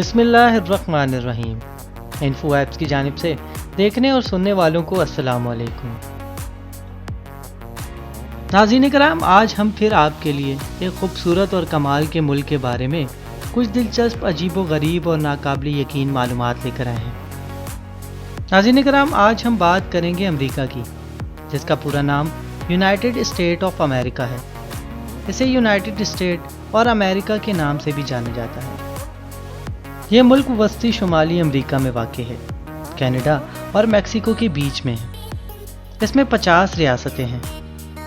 بسم اللہ الرحمن الرحیم۔ انفو ایپس کی جانب سے دیکھنے اور سننے والوں کو السلام علیکم۔ ناظرین کرام، آج ہم پھر آپ کے لیے ایک خوبصورت اور کمال کے ملک کے بارے میں کچھ دلچسپ، عجیب و غریب اور ناقابل یقین معلومات لے کر آئے ہیں۔ ناظرین کرام، آج ہم بات کریں گے امریکہ کی، جس کا پورا نام یونائٹڈ اسٹیٹ آف امریکہ ہے۔ اسے یونائٹڈ اسٹیٹ اور امریکہ کے نام سے بھی جانا جاتا ہے۔ یہ ملک وسطی شمالی امریکہ میں واقع ہے، کینیڈا اور میکسیکو کے بیچ میں ہے۔ اس میں 50 ریاستیں ہیں،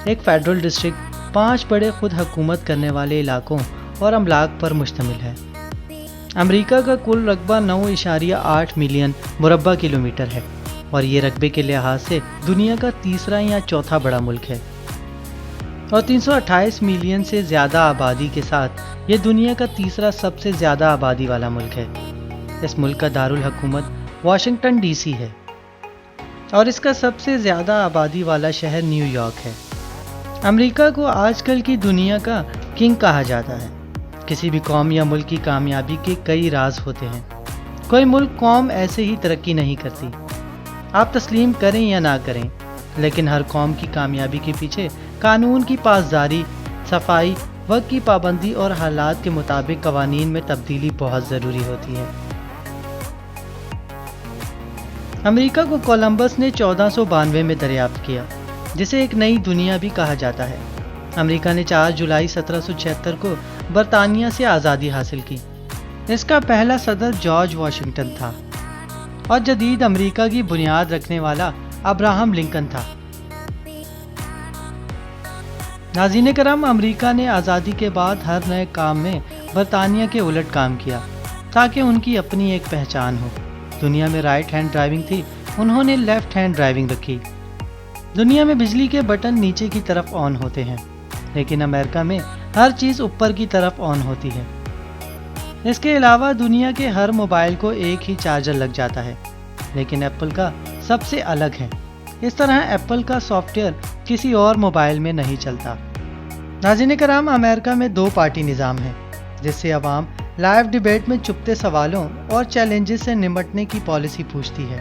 ایک فیڈرل ڈسٹرکٹ، 5 بڑے خود حکومت کرنے والے علاقوں اور املاک پر مشتمل ہے۔ امریکہ کا کل رقبہ 9.8 ملین مربع کلومیٹر ہے اور یہ رقبے کے لحاظ سے دنیا کا تیسرا یا چوتھا بڑا ملک ہے، اور 328 ملین سے زیادہ آبادی کے ساتھ یہ دنیا کا تیسرا سب سے زیادہ آبادی والا ملک ہے۔ اس ملک کا دارالحکومت واشنگٹن ڈی سی ہے اور اس کا سب سے زیادہ آبادی والا شہر نیو یارک ہے۔ امریکہ کو آج کل کی دنیا کا کنگ کہا جاتا ہے۔ کسی بھی قوم یا ملک کی کامیابی کے کئی راز ہوتے ہیں۔ کوئی ملک قوم ایسے ہی ترقی نہیں کرتی، آپ تسلیم کریں یا نہ کریں، لیکن ہر قوم کی کامیابی کے پیچھے قانون کی پاسداری، صفائی، وقت کی پابندی اور حالات کے مطابق قوانین میں تبدیلی بہت ضروری ہوتی ہے۔ امریکہ کو کولمبس نے 1492 میں دریافت کیا، جسے ایک نئی دنیا بھی کہا جاتا ہے۔ امریکہ نے 4 جولائی 1776 کو برطانیہ سے آزادی حاصل کی۔ اس کا پہلا صدر جارج واشنگٹن تھا اور جدید امریکہ کی بنیاد رکھنے والا ابراہم لنکن تھا۔ ناظرین کرام، امریکہ نے آزادی کے بعد ہر نئے کام میں برطانیہ کے الٹ کام کیا تاکہ ان کی اپنی ایک پہچان ہو۔ دنیا میں رائٹ ہینڈ ڈرائیونگ تھی، انہوں نے لیفٹ ہینڈ ڈرائیونگ رکھی۔ دنیا میں بجلی کے بٹن نیچے کی طرف آن ہوتے ہیں، لیکن امریکہ میں ہر چیز اوپر کی طرف آن ہوتی ہے۔ اس کے علاوہ دنیا کے ہر موبائل کو ایک ہی چارجر لگ جاتا ہے، لیکن ایپل کا سب سے الگ ہے۔ اس طرح ایپل کا سافٹ ویئر کسی اور موبائل میں نہیں چلتا۔ ناظرین کرام، امریکہ میں 2 پارٹی نظام ہے، جس سے عوام لائیو ڈیبیٹ میں چپتے سوالوں اور چیلنجز سے نمٹنے کی پالیسی پوچھتی ہے،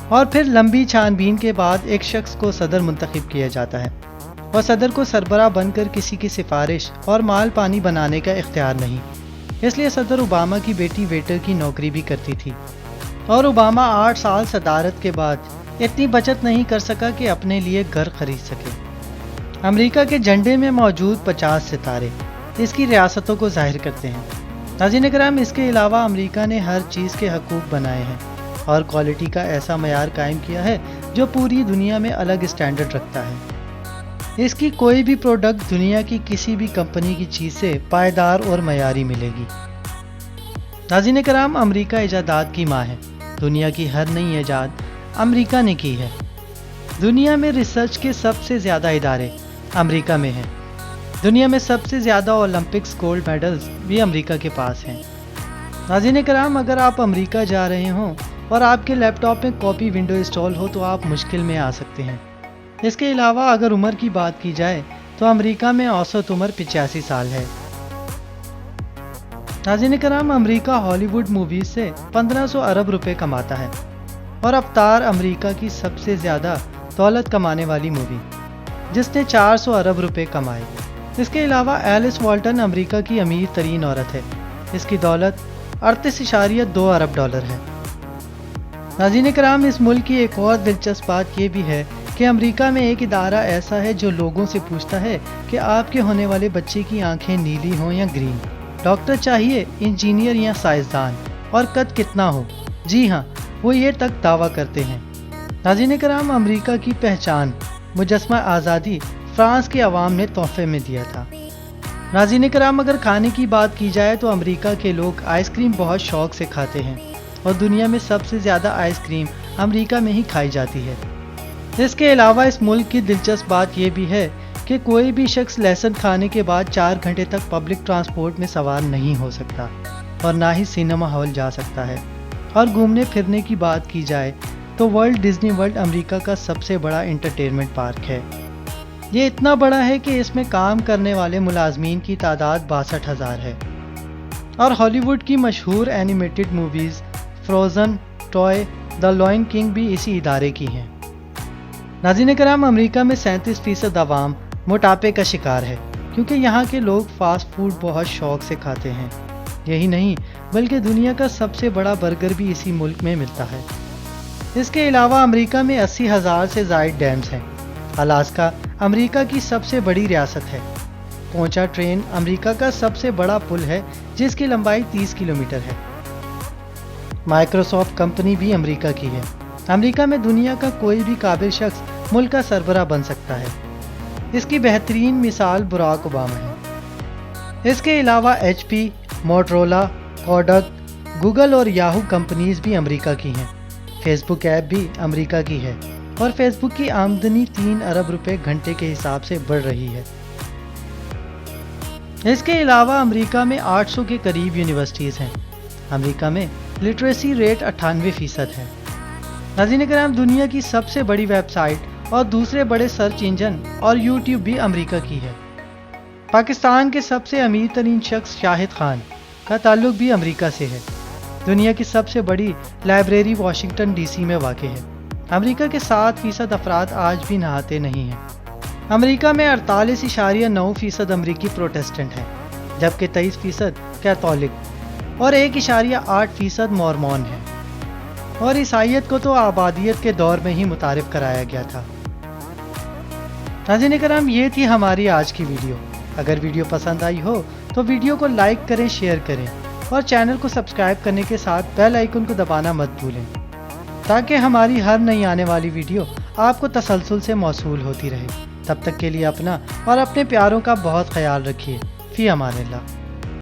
اور پھر لمبی چھان بین کے بعد ایک شخص کو صدر منتخب کیا جاتا ہے، اور صدر کو سربراہ بن کر کسی کی سفارش اور مال پانی بنانے کا اختیار نہیں۔ اس لیے صدر اوباما کی بیٹی ویٹر کی نوکری بھی کرتی تھی، اور اوباما 8 سال صدارت کے بعد اتنی بچت نہیں کر سکا کہ اپنے لیے گھر خرید سکے۔ امریکہ کے جھنڈے میں موجود 50 ستارے اس کی ریاستوں کو ظاہر کرتے ہیں۔ ناظرین کرام، اس کے علاوہ امریکہ نے ہر چیز کے حقوق بنائے ہیں اور کوالٹی کا ایسا معیار قائم کیا ہے جو پوری دنیا میں الگ اسٹینڈرڈ رکھتا ہے۔ اس کی کوئی بھی پروڈکٹ دنیا کی کسی بھی کمپنی کی چیز سے پائیدار اور معیاری ملے گی۔ ناظرین کرام، امریکہ ایجادات کی ماں ہے۔ دنیا کی ہر نئی ایجاد امریکہ نے کی ہے۔ دنیا میں ریسرچ کے سب سے زیادہ ادارے امریکہ میں ہیں۔ دنیا میں سب سے زیادہ اولمپکس گولڈ میڈلز بھی امریکہ کے پاس ہیں۔ ناظرین کرام، اگر آپ امریکہ جا رہے ہوں اور آپ کے لیپ ٹاپ میں کاپی ونڈو انسٹال ہو تو آپ مشکل میں آ سکتے ہیں۔ اس کے علاوہ اگر عمر کی بات کی جائے تو امریکہ میں اوسط عمر 85 سال ہے۔ ناظرین کرام، امریکہ ہالی ووڈ موویز سے 1500 ارب روپے کماتا ہے اور اوتار امریکہ کی سب سے زیادہ دولت کمانے والی مووی، جس نے 400 ارب روپے کمائے۔ اس کے علاوہ ایلس والٹن امریکہ کی امیر ترین عورت ہے۔ اس کی دولت 38.2 ارب ڈالر ہے۔ ناظرین کرام، اس ملک کی ایک اور دلچسپ بات یہ بھی ہے کہ امریکہ میں ایک ادارہ ایسا ہے جو لوگوں سے پوچھتا ہے کہ آپ کے ہونے والے بچے کی آنکھیں نیلی ہوں یا گرین، ڈاکٹر چاہیے، انجینئر یا سائنسدان، اور قد کتنا ہو۔ جی ہاں، وہ یہ تک دعویٰ کرتے ہیں۔ ناظرین کرام، امریکہ کی پہچان مجسمہ آزادی فرانس کے عوام نے تحفے میں دیا تھا۔ ناظرین کرام، اگر کھانے کی بات کی جائے تو امریکہ کے لوگ آئس کریم بہت شوق سے کھاتے ہیں، اور دنیا میں سب سے زیادہ آئس کریم امریکہ میں ہی کھائی جاتی ہے۔ اس کے علاوہ اس ملک کی دلچسپ بات یہ بھی ہے کہ کوئی بھی شخص لہسن کھانے کے بعد 4 گھنٹے تک پبلک ٹرانسپورٹ میں سوار نہیں ہو سکتا، اور نہ ہی سینما ہال جا سکتا ہے۔ اور گھومنے پھرنے کی بات کی جائے تو ورلڈ ڈزنی ورلڈ امریکہ کا سب سے بڑا انٹرٹینمنٹ پارک ہے۔ یہ اتنا بڑا ہے کہ اس میں کام کرنے والے ملازمین کی تعداد 62,000 ہے۔ اور ہالی ووڈ کی مشہور اینیمیٹڈ موویز فروزن، ٹوئے، دی لائن کنگ بھی اسی ادارے کی ہیں۔ ناظرین کرام، امریکہ میں 37% عوام موٹاپے کا شکار ہے کیونکہ یہاں کے لوگ فاسٹ فوڈ بہت شوق سے کھاتے ہیں۔ یہی نہیں بلکہ دنیا کا سب سے بڑا برگر بھی اسی ملک میں ملتا ہے۔ اس کے علاوہ امریکہ میں 80,000 سے زائد ڈیمز ہیں۔ الاسکا امریکہ کی سب سے بڑی ریاست ہے۔ پونچا ٹرین امریکہ کا سب سے بڑا پل ہے جس کی لمبائی 30 کلومیٹر ہے۔ مائکروسافٹ کمپنی بھی امریکہ کی ہے۔ امریکہ میں دنیا کا کوئی بھی قابل شخص ملک کا سربراہ بن سکتا ہے۔ اس کی بہترین مثال براک اوباما ہے۔ اس کے علاوہ H P, Motorola, Kodak, Google اور یاہو کمپنیز بھی امریکہ کی ہیں۔ فیس بک ایپ بھی امریکہ کی ہے اور فیس بک کی آمدنی 3 ارب روپے گھنٹے کے حساب سے بڑھ رہی ہے۔ اس کے علاوہ امریکہ میں 800 کے قریب یونیورسٹیز ہیں۔ امریکہ میں لٹریسی ریٹ 98% ہے۔ ناظرین کرام، دنیا کی سب سے بڑی ویب سائٹ اور دوسرے بڑے سرچ انجن اور یوٹیوب بھی امریکہ کی ہے۔ پاکستان کے سب سے امیر ترین شخص شاہد خان کا تعلق بھی امریکہ سے ہے۔ دنیا کی سب سے بڑی لائبریری واشنگٹن ڈی سی میں واقع ہے۔ امریکہ کے 7% افراد آج بھی نہاتے نہیں ہیں۔ امریکہ میں 48.9% امریکی پروٹسٹنٹ ہیں جبکہ 23% کیتھولک اور 1.8% مورمون ہیں، اور عیسائیت کو تو آبادیت کے دور میں ہی متعارف کرایا گیا تھا۔ ناظرین کرام، یہ تھی ہماری آج کی ویڈیو۔ اگر ویڈیو پسند آئی ہو تو ویڈیو کو لائک کریں، شیئر کریں اور چینل کو سبسکرائب کرنے کے ساتھ بیل آئیکن کو دبانا مت بھولیں تاکہ ہماری ہر نئی آنے والی ویڈیو آپ کو تسلسل سے موصول ہوتی رہے۔ تب تک کے لیے اپنا اور اپنے پیاروں کا بہت خیال رکھیے۔ فی امان اللہ۔